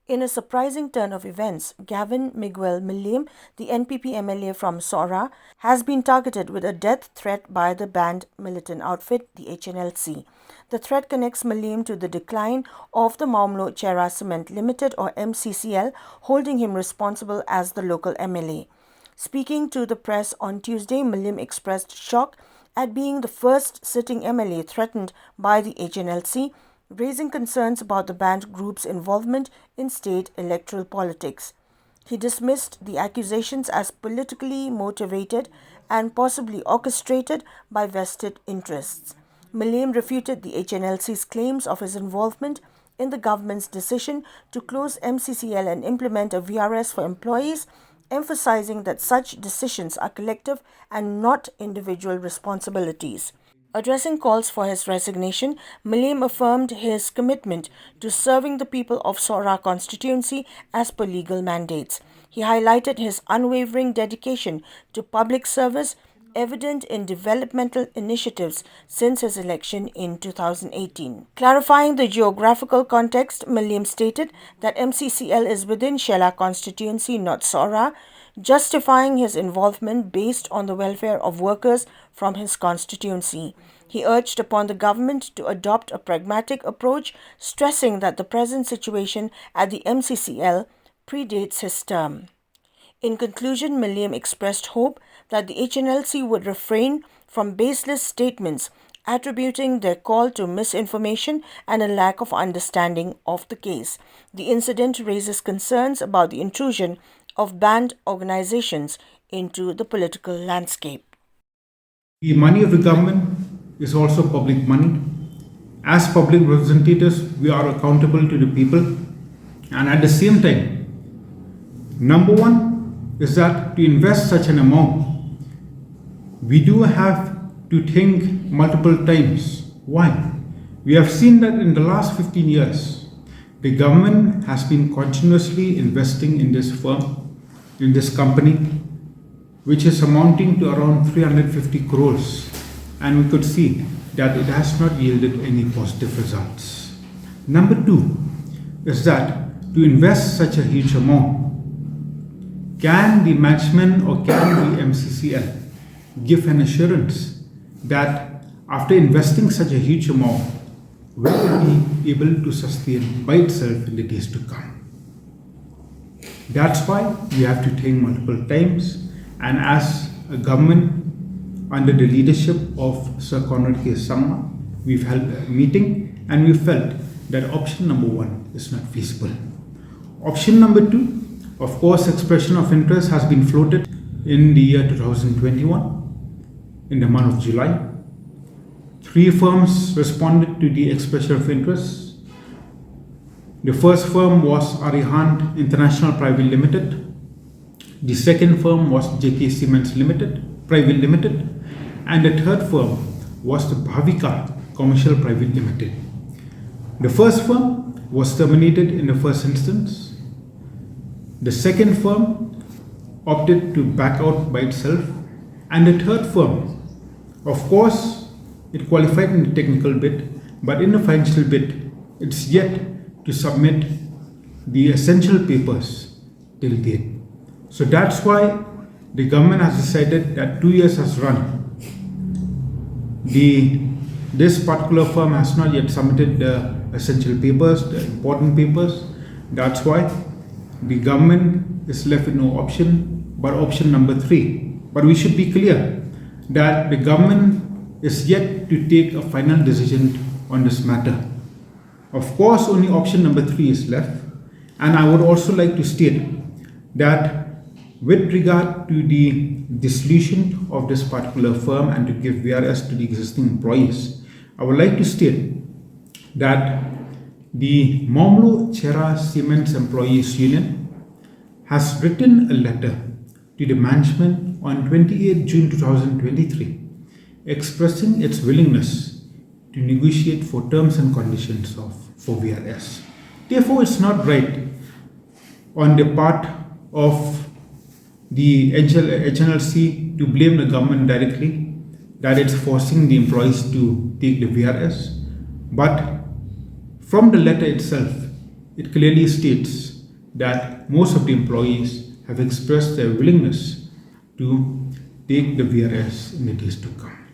In a surprising turn of events, Gavin Miguel Mylliem, the Npp MLA from Sohra, has been targeted with a death threat by the banned militant outfit, the Hnlc. The threat connects Mylliem to the decline of the Mawmluh Cherra Cement Limited or MCCL, holding him responsible as the local MLA. Speaking to the press on Tuesday, Mylliem expressed shock at being the first sitting MLA threatened by the Hnlc, raising concerns about the banned group's involvement in state electoral politics. He dismissed the accusations as politically motivated and possibly orchestrated by vested interests. Mylliem refuted the Hnlc's claims of his involvement in the government's decision to close MCCL and implement a VRS for employees, emphasizing that such decisions are collective and not individual responsibilities. Addressing calls for his resignation, Mylliem affirmed his commitment to serving the people of Sohra constituency as per legal mandates. He highlighted his unwavering dedication to public service, evident in developmental initiatives since his election in 2018. Clarifying the geographical context, Mylliem stated that MCCL is within Sohra LAC constituency, not Sohra, justifying his involvement based on the welfare of workers from his constituency. He urged upon the government to adopt a pragmatic approach, stressing that the present situation at the MCCL predates his term. In conclusion, Mylliem expressed hope that the Hnlc would refrain from baseless statements attributing their call to misinformation and a lack of understanding of the case. The incident raises concerns about the intrusion of banned organizations into the political landscape. The money of the government is also public money. As public representatives, we are accountable to the people, and at the same time, number one is that to invest such an amount, we do have to think multiple times. Why? We have seen that in the last 15 years, the government has been continuously investing in this firm, in this company, which is amounting to around 350 crores. And we could see that it has not yielded any positive results. Number two is that to invest such a huge amount, can the management or can the MCCL give an assurance that after investing such a huge amount, will it be able to sustain by itself in the days to come? That's why we have to think multiple times, and as a government under the leadership of Sir Conrad K. Sangma, we've held a meeting and we felt that option number one is not feasible. Option number two, of course, expression of interest has been floated in the year 2021, in the month of July. 3 firms responded to the expression of interest. The first firm was Arihant International Private Limited. The second firm was JK Cements Limited, Private Limited. And the third firm was the Bhavika Commercial Private Limited. The first firm was terminated in the first instance. The second firm opted to back out by itself. And the third firm, of course, it qualified in the technical bit, but in the financial bit, it's yet to submit the essential papers till date. So that's why the government has decided that 2 years has run. This particular firm has not yet submitted the essential papers, the important papers. That's why the government is left with no option but option number 3. But we should be clear that the government is yet to take a final decision on this matter. Of course, only option number 3 is left. And I would also like to state that with regard to the dissolution of this particular firm and to give VRS to the existing employees, I would like to state that the Mawmluh Cherra Cement Employees Union has written a letter to the management on 28 June 2023 expressing its willingness to negotiate for terms and conditions for VRS. Therefore, it's not right on the part of the Hnlc to blame the government directly that it's forcing the employees to take the VRS. But from the letter itself, it clearly states that most of the employees have expressed their willingness to take the VRS in the days to come.